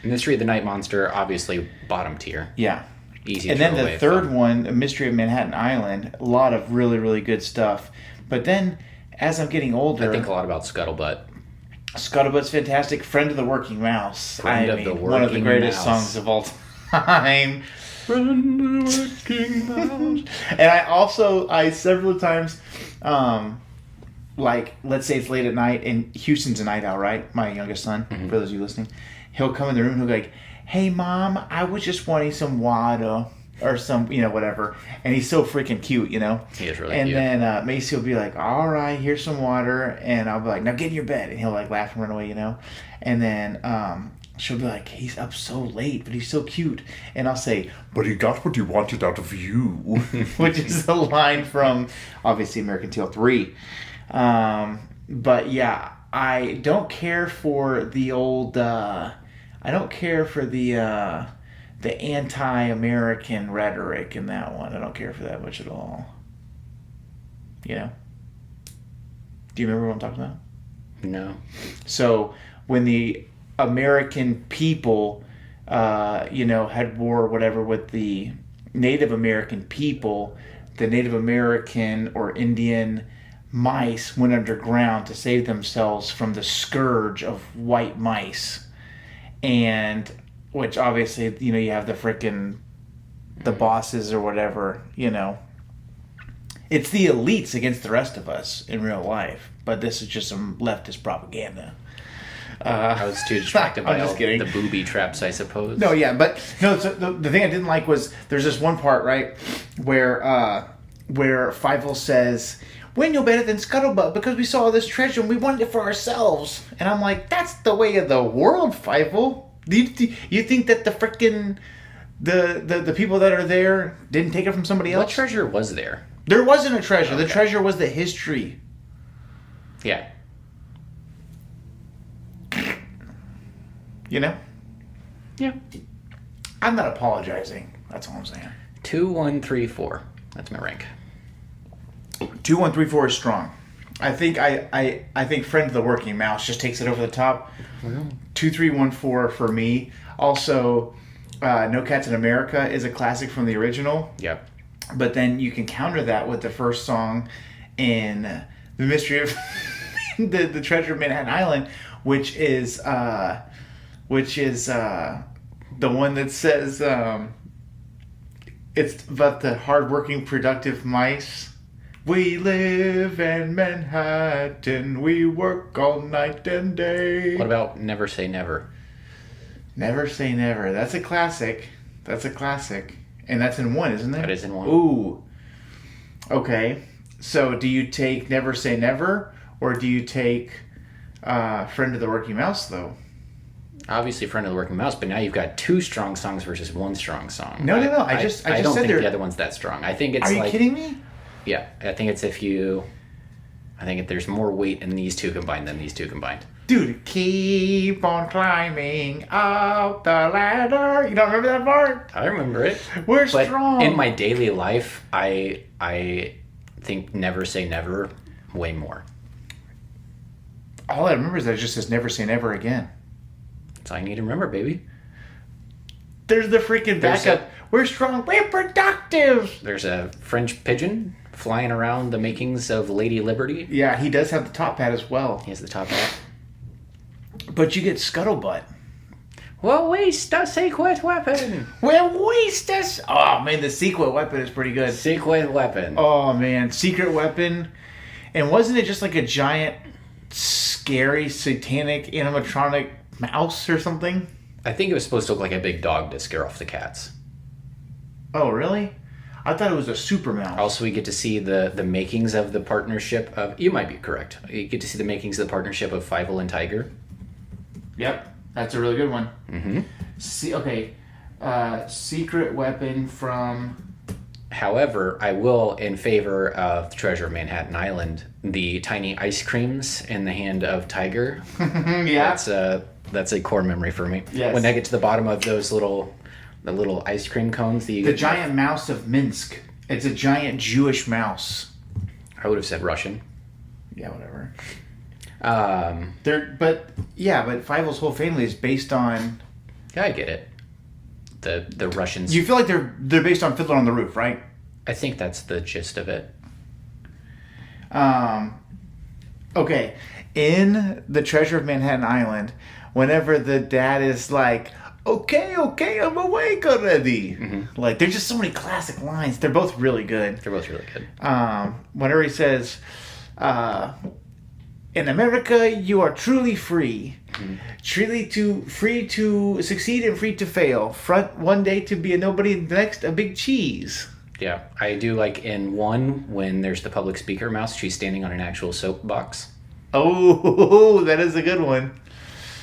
Mystery of the Night Monster, obviously bottom tier. Yeah. Easy. And to then throw the away third from. one, A Mystery of Manhattan Island, a lot of really, really good stuff. But then, as I'm getting older... I think a lot about Scuttlebutt. Scuttlebutt's fantastic. Friend of the Working Mouse. Friend of the one of the Working greatest Mouse. songs of all time. Friend of the Working Mouse. And I several times, like, let's say it's late at night, and Houston's a night owl, right? My youngest son, for those of you listening. He'll come in the room and he'll be like, "Hey, Mom, I was just wanting some water." Or some, whatever. And he's so freaking cute, He is really and cute. And then Macy will be like, "All right, here's some water." And I'll be like, "Now get in your bed." And he'll like laugh and run away, And then she'll be like, he's up so late, but he's so cute. And I'll say, but he got what he wanted out of you. Which is a line from, obviously, American Tail 3. But yeah, I don't care for the old... I don't care for the anti-American rhetoric in that one. I don't care for that much at all. You know? Do you remember what I'm talking about? No. So when the American people, had war or whatever with the Native American people, the Native American or Indian mice went underground to save themselves from the scourge of white mice. And which obviously, you have the bosses or whatever, It's the elites against the rest of us in real life. But this is just some leftist propaganda. I was too distracted by all kidding. the booby traps, I suppose. No, yeah, but no. So the thing I didn't like was there's this one part, right, where Fievel says, "We know better than Scuttlebutt because we saw this treasure and we wanted it for ourselves." And I'm like, that's the way of the world, Fievel. You think that the frickin' the people that are there didn't take it from somebody else? What treasure was there? There wasn't a treasure. Okay. The treasure was the history. Yeah. You know? Yeah. I'm not apologizing. That's all I'm saying. 2, 1, 3, 4. That's my rank. 2, 1, 3, 4 is strong. I think I think Friend of the Working Mouse just takes it over the top. 2, 3, 1, 4 for me. Also, No Cats in America is a classic from the original. Yep. But then you can counter that with the first song in The Mystery of the Treasure of Manhattan Island, which is the one that says it's about the hardworking, productive mice. We live in Manhattan. We work all night and day. What about Never Say Never? Never Say Never. That's a classic. And that's in 1, isn't it? That is in 1. Ooh. Okay. So do you take Never Say Never, or do you take Friend of the Working Mouse, though? Obviously, Friend of the Working Mouse, but now you've got 2 strong songs versus 1 strong song. No. I just don't said think the other one's that strong. I think it's Are you kidding me? Yeah, I think it's if there's more weight in these 2 combined than these 2 combined. Dude, keep on climbing up the ladder. You don't remember that part? I remember it. We're But strong. in my daily life, I think Never Say Never way more. All I remember is that it just says Never Say Never again. That's all you need to remember, baby. There's the freaking backup. We're strong. We're productive. There's a French pigeon flying around the makings of Lady Liberty. Yeah, he does have the top hat as well. He has the top hat. But you get Scuttlebutt. Well, waste a secret weapon. Well, waste us. Oh, man, the secret weapon is pretty good. Secret weapon. Oh, man, secret weapon. And wasn't it just like a giant, scary, satanic, animatronic mouse or something? I think it was supposed to look like a big dog to scare off the cats. Oh, really? I thought it was a super mouse. Also, we get to see the makings of the partnership of... You might be correct. You get to see the makings of the partnership of Fievel and Tiger. Yep, that's a really good one. Mm-hmm. Secret weapon from... However, I will, in favor of Treasure of Manhattan Island, the tiny ice creams in the hand of Tiger. Yeah. That's a core memory for me. Yes. When I get to the bottom of those the little ice cream cones, The giant mouse of Minsk. It's a giant Jewish mouse. I would have said Russian. Yeah, whatever. Um, But Fievel's whole family is based on... yeah, I get it. The Russians. You feel like they're based on Fiddler on the Roof, right? I think that's the gist of it. Okay. In The Treasure of Manhattan Island, whenever the dad is like, okay, I'm awake already. Mm-hmm. Like, there's just so many classic lines. They're both really good. They're both really good. Whenever he says, in America, you are truly free. Mm-hmm. Free to succeed and free to fail. Front one day to be a nobody, the next a big cheese. Yeah, I do like in 1 when there's the public speaker mouse. She's standing on an actual soapbox. Oh, that is a good one.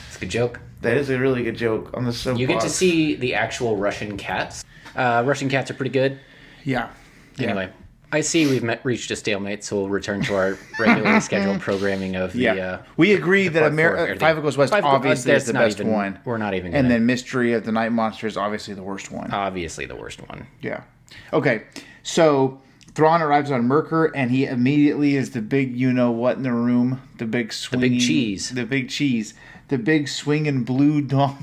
It's a good joke. That is a really good joke on the soapbox. You get to see the actual Russian cats. Russian cats are pretty good. Yeah. Anyway, I see we've reached a stalemate, so we'll return to our regularly scheduled programming of the... we agree that Five Goes West obviously is the best even, one. We're not even And then Mystery of the Night Monster is obviously the worst one. Obviously the worst one. Yeah. Okay, so Thrawn arrives on Merkur, and he immediately is the big you-know-what in the room. The big swinging... The big cheese. The big cheese. The big swinging blue dog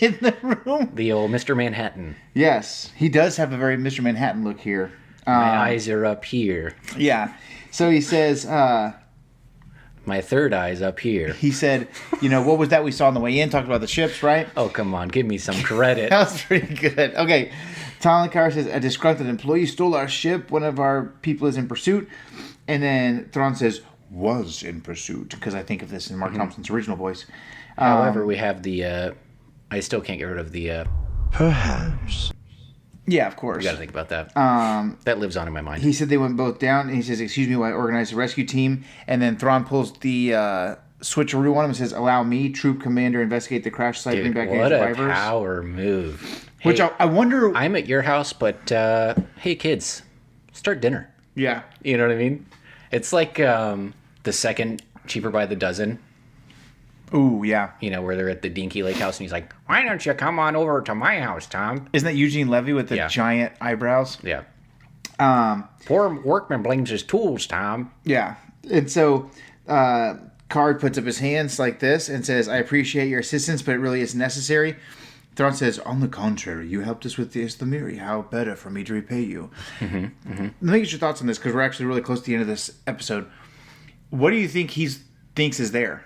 in the room. The old Mr. Manhattan. Yes, he does have a very Mr. Manhattan look here. My eyes are up here. Yeah. So he says... my third eye's up here. He said, what was that we saw on the way in? Talked about the ships, right? Oh, come on. Give me some credit. That was pretty good. Okay. Talankar says, a disgruntled employee stole our ship. One of our people is in pursuit. And then Thrawn says, was in pursuit. Because I think of this in Mark Thompson's original voice. However, we have the... I still can't get rid of the... Perhaps. Yeah, of course. You got to think about that. That lives on in my mind. He said they went both down, and he says, excuse me while I organize a rescue team. And then Thrawn pulls the switcheroo on him and says, allow me, troop commander, investigate the crash site, bring back any survivors. What a power move. Which hey, I wonder... I'm at your house, but hey, kids, start dinner. Yeah. You know what I mean? It's like the second Cheaper by the Dozen. Ooh, yeah. Where they're at the Dinky Lake house, and he's like, why don't you come on over to my house, Tom? Isn't that Eugene Levy with the giant eyebrows? Yeah. Poor workman blames his tools, Tom. Yeah. And so Card puts up his hands like this and says, I appreciate your assistance, but it really isn't necessary. Thrawn says, on the contrary, you helped us with the Islamiri. How better for me to repay you? Let me get your thoughts on this, because we're actually really close to the end of this episode. What do you think he thinks is there?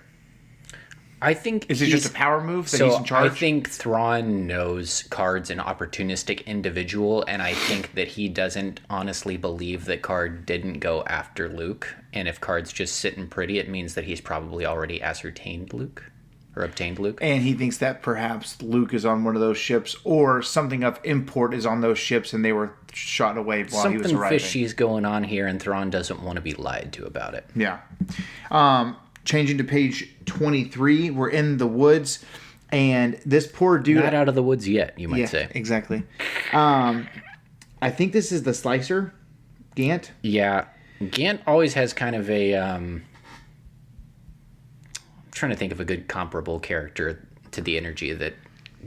I think is it just a power move that he's in charge? I think Thrawn knows Card's an opportunistic individual, and I think that he doesn't honestly believe that Card didn't go after Luke. And if Card's just sitting pretty, it means that he's probably already ascertained Luke or obtained Luke. And he thinks that perhaps Luke is on one of those ships, or something of import is on those ships, and they were shot away while he was arriving. Something fishy's going on here, and Thrawn doesn't want to be lied to about it. Yeah. Changing to page 23, we're in the woods, and this poor dude... Not out of the woods yet, you might say. Exactly. I think this is the Slicer, Gant. Yeah. Gant always has kind of a... I'm trying to think of a good comparable character to the energy that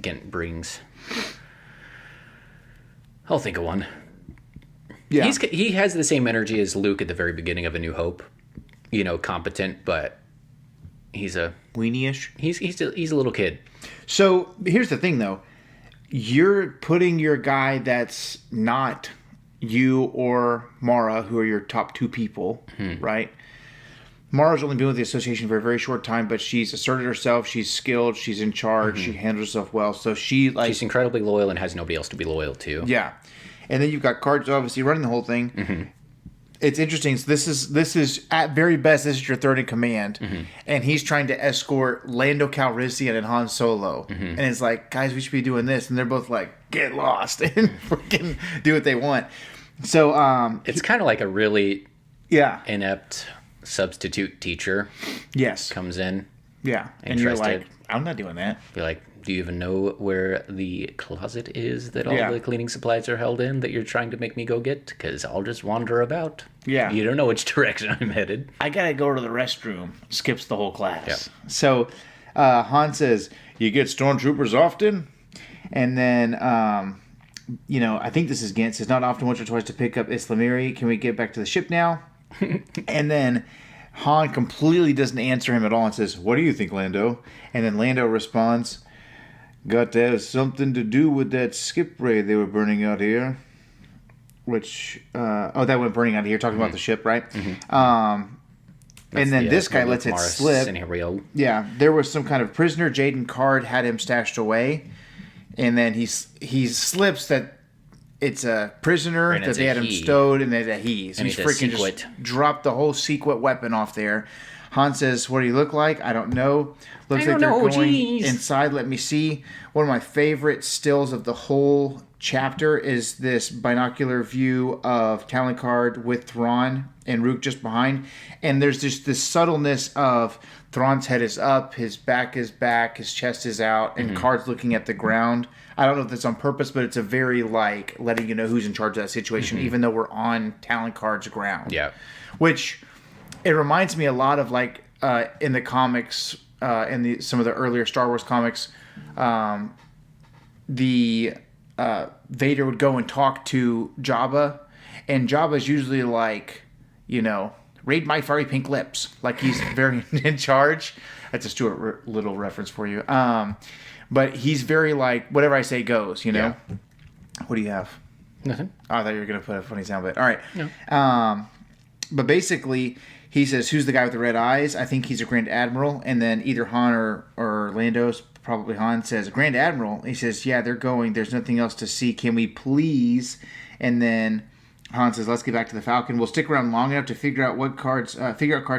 Gant brings. I'll think of one. Yeah. He has the same energy as Luke at the very beginning of A New Hope. Competent, but... He's a weenie-ish. He's a little kid. So here's the thing, though. You're putting your guy that's not you or Mara, who are your top two people, right? Mara's only been with the association for a very short time, but she's asserted herself. She's skilled. She's in charge. She handles herself well. So she's incredibly loyal and has nobody else to be loyal to. Yeah, and then you've got Card obviously running the whole thing. It's interesting. So this is at very best, this is your third in command, and he's trying to escort Lando Calrissian and Han Solo, and it's like, guys, we should be doing this, and they're both like, get lost and freaking do what they want. So it's kind of like a really inept substitute teacher. Yes, comes in. Yeah, and you're like, I'm not doing that. Be like, do you even know where the closet is that all the cleaning supplies are held in that you're trying to make me go get? Because I'll just wander about. Yeah. You don't know which direction I'm headed. I gotta go to the restroom. Skips the whole class. Yep. So Han says, you get stormtroopers often? And then, I think this is Gant says, not often, once or twice to pick up Islamiri. Can we get back to the ship now? And then Han completely doesn't answer him at all and says, what do you think, Lando? And then Lando responds, got to have something to do with that skip ray they were burning out here. Which, that went burning out here, talking about the ship, right? And then this guy lets it slip. Scenario. Yeah, there was some kind of prisoner. Jaden Card had him stashed away. And then he slips that it's a prisoner, that they had him stowed, and that he's freaking just dropped the whole secret weapon off there. Han says, "What do you look like? I don't know. Looks I like don't they're know, going geez." inside. Let me see." One of my favorite stills of the whole chapter is this binocular view of Talon Card with Thrawn and Rook just behind. And there's just this subtleness of Thrawn's head is up, his back is back, his chest is out, and Card's looking at the ground. I don't know if that's on purpose, but it's a very, like, letting you know who's in charge of that situation, even though we're on Talon Card's ground. Yeah. Which, it reminds me a lot of, like, in the comics, some of the earlier Star Wars comics, Vader would go and talk to Jabba, and Jabba's usually like, raid my furry pink lips. Like, he's very in charge. That's a Stuart Little reference for you. But he's very like, whatever I say goes, Yeah. What do you have? Nothing. Oh, I thought you were going to put a funny sound bit. All right. No. But basically, he says, "Who's the guy with the red eyes?" I think he's a Grand Admiral. And then either Han or Lando's, probably Han, says, "Grand Admiral." He says, "Yeah, they're going. There's nothing else to see. Can we please?" And then Han says, "Let's get back to the Falcon. We'll stick around long enough to figure out Card's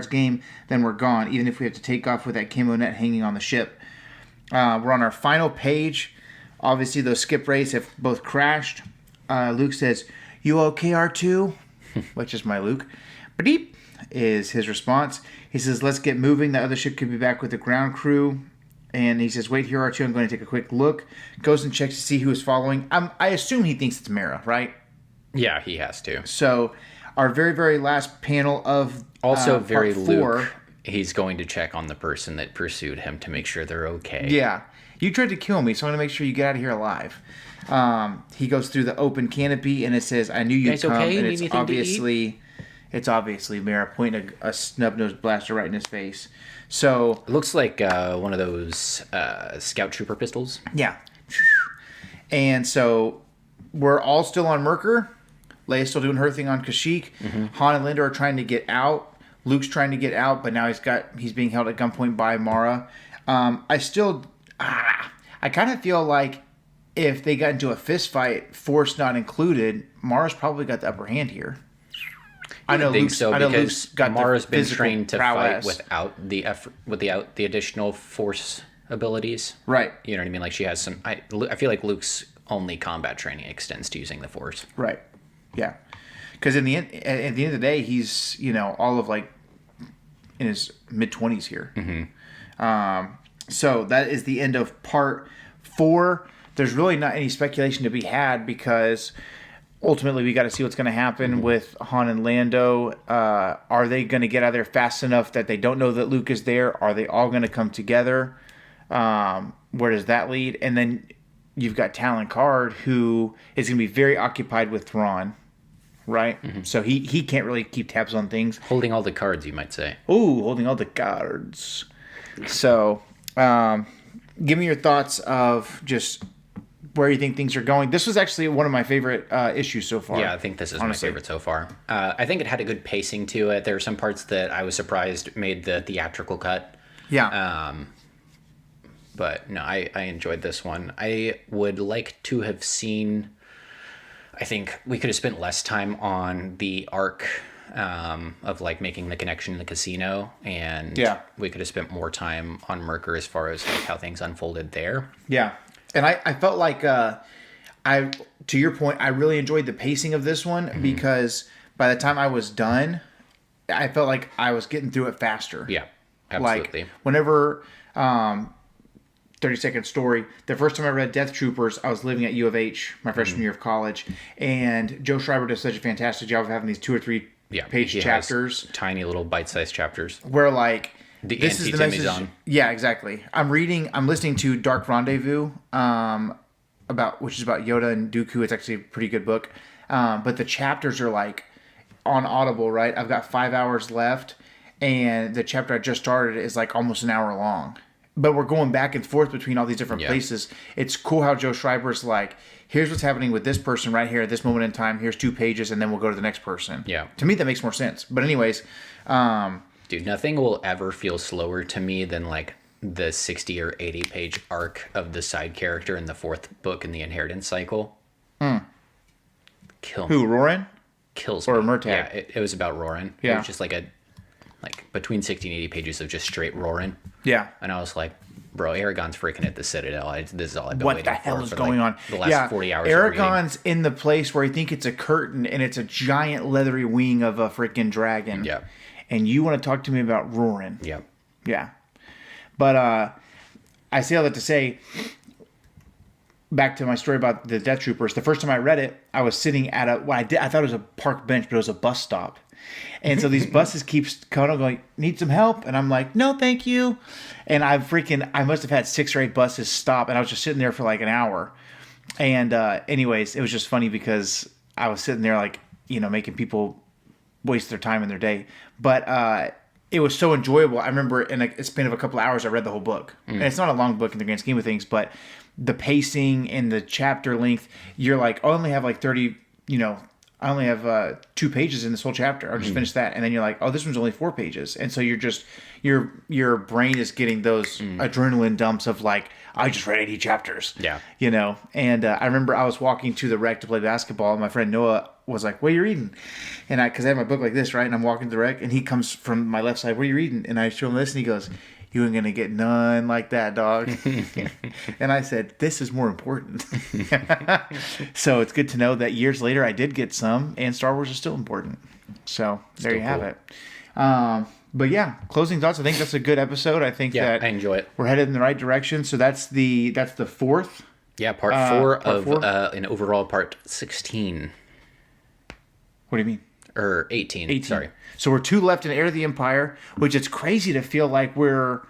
game. Then we're gone, even if we have to take off with that camo net hanging on the ship." We're on our final page. Obviously, those skip rates have both crashed. Luke says, "You okay, R2?" Which is my Luke. "Beep," is his response. He says, "Let's get moving. The other ship could be back with the ground crew." And he says, "Wait here, R2. I'm going to take a quick look." Goes and checks to see who is following. I assume he thinks it's Mara, right? Yeah, he has to. So, our very, very last panel of Also, part 4. Luke. He's going to check on the person that pursued him to make sure they're okay. Yeah. "You tried to kill me, so I'm going to make sure you get out of here alive." He goes through the open canopy, and it says, "I knew you'd come." okay? And Need anything it's obviously Mara pointing a snub-nosed blaster right in his face. So, It looks like one of those scout trooper pistols. yeah. And so, we're all still on Merkur. Leia's still doing her thing on Kashyyyk. Han and Linda are trying to get out. Luke's trying to get out, but now he's being held at gunpoint by Mara. I kind of feel like if they got into a fist fight, Force not included, Mara's probably got the upper hand here. I think Luke's, so, I know because Luke's got Mara's the been physical trained to prowess. fight without the effort, without the additional force abilities. Right. You know what I mean? Like, she has some. I feel like Luke's only combat training extends to using the force. Right. Yeah. Because at the end of the day, he's all of like in his mid-20s here. So that is the end of part 4. There's really not any speculation to be had because ultimately we got to see what's going to happen with Han and Lando. Are they going to get out of there fast enough that they don't know that Luke is there? Are they all going to come together? Where does that lead? And then you've got Talon Card, who is going to be very occupied with Thrawn. Right? So he can't really keep tabs on things. Holding all the cards, you might say. Ooh, holding all the cards. So, give me your thoughts of just where you think things are going. This was actually one of my favorite issues so far. Yeah, I think this is honestly my favorite so far. I think it had a good pacing to it. There were some parts that I was surprised made the theatrical cut. Yeah. But no, I enjoyed this one. I would like to have seen... I think we could have spent less time on the arc of like making the connection in the casino, and we could have spent more time on Merkur as far as like how things unfolded there. Yeah, and I felt like to your point, I really enjoyed the pacing of this one because by the time I was done, I felt like I was getting through it faster. Yeah, absolutely. Like whenever 30-second story. The first time I read Death Troopers, I was living at U of H, my freshman year of college, and Joe Schreiber does such a fantastic job of having these 2 or 3 page chapters. Tiny little bite-sized chapters. Where, like, this is the message. Yeah, exactly. I'm listening to Dark Rendezvous, which is about Yoda and Dooku. It's actually a pretty good book. But the chapters are, like, on Audible, right? I've got 5 hours left, and the chapter I just started is, like, almost an hour long. But we're going back and forth between all these different places. It's cool how Joe Schreiber's like, here's what's happening with this person right here at this moment in time. Here's 2 pages, and then we'll go to the next person. Yeah. To me, that makes more sense. But anyways. Dude, nothing will ever feel slower to me than like the 60 or 80 page arc of the side character in the 4th book in the Inheritance Cycle. Kill me. Who, Roran? Kills or me. Murtagh? Yeah, it was about Roran. Yeah. It was just like like between 60 and 80 pages of just straight roaring. Yeah. And I was like, bro, Aragon's freaking at the Citadel. This is all I've been What waiting the hell for is for going like on? the last 40 hours of reading. Aragon's in the place where I think it's a curtain and it's a giant leathery wing of a freaking dragon. Yeah. And you want to talk to me about roaring. Yeah. Yeah. But I say all that to say, back to my story about the Death Troopers. The first time I read it, I was sitting at I thought it was a park bench, but it was a bus stop. And so these buses keep coming, going, need some help? And I'm like, no, thank you. And I must have had 6 or 8 buses stop, and I was just sitting there for like an hour. And anyways, it was just funny because I was sitting there like, making people waste their time in their day. But it was so enjoyable. I remember in a span of a couple of hours, I read the whole book. And it's not a long book in the grand scheme of things, but the pacing and the chapter length, you're like, I only have like 30, I only have 2 pages in this whole chapter. I'll just finish that. And then you're like, oh, this one's only 4 pages. And so you're just, your brain is getting those adrenaline dumps of like, I just read 80 chapters. Yeah. And I remember I was walking to the rec to play basketball, and my friend Noah was like, what are you reading? And because I have my book like this, right? And I'm walking to the rec, and he comes from my left side, what are you reading? And I show him this, and he goes, you ain't going to get none like that, dog. And I said, this is more important. So it's good to know that years later I did get some, and Star Wars is still important. So there you have it. But yeah, closing thoughts. I think that's a good episode. I think that I enjoy it. We're headed in the right direction. So that's the 4th. Yeah, part 4 of an overall part 16. What do you mean? Or 18. Sorry. So we're 2 left in Heir of the Empire, which it's crazy to feel like we're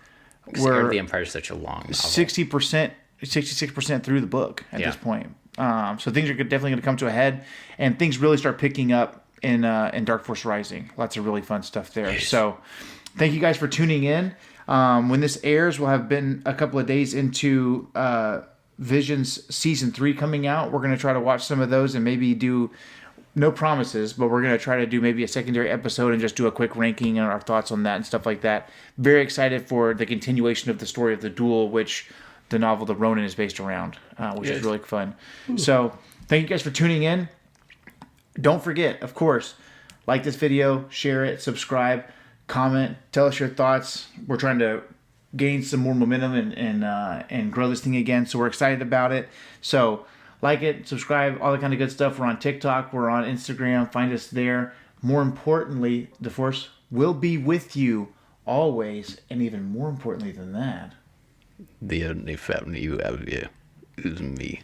Heir of the Empire is such a long novel. 60%, 66% through the book at this point. So things are definitely going to come to a head, and things really start picking up in Dark Force Rising. Lots of really fun stuff there. Nice. So thank you guys for tuning in. When this airs, we'll have been a couple of days into Visions Season 3 coming out. We're going to try to watch some of those and maybe do... No promises, but we're going to try to do maybe a secondary episode and just do a quick ranking and our thoughts on that and stuff like that. Very excited for the continuation of the story of the Duel, which the novel The Ronin is based around, which is really fun. Ooh. So thank you guys for tuning in. Don't forget, of course, like this video, share it, subscribe, comment, tell us your thoughts. We're trying to gain some more momentum and grow this thing again, so we're excited about it. So like it, subscribe, all that kind of good stuff. We're on TikTok. We're on Instagram. Find us there. More importantly, the Force will be with you always. And even more importantly than that, the only family you have here is me.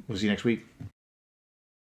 We'll see you next week.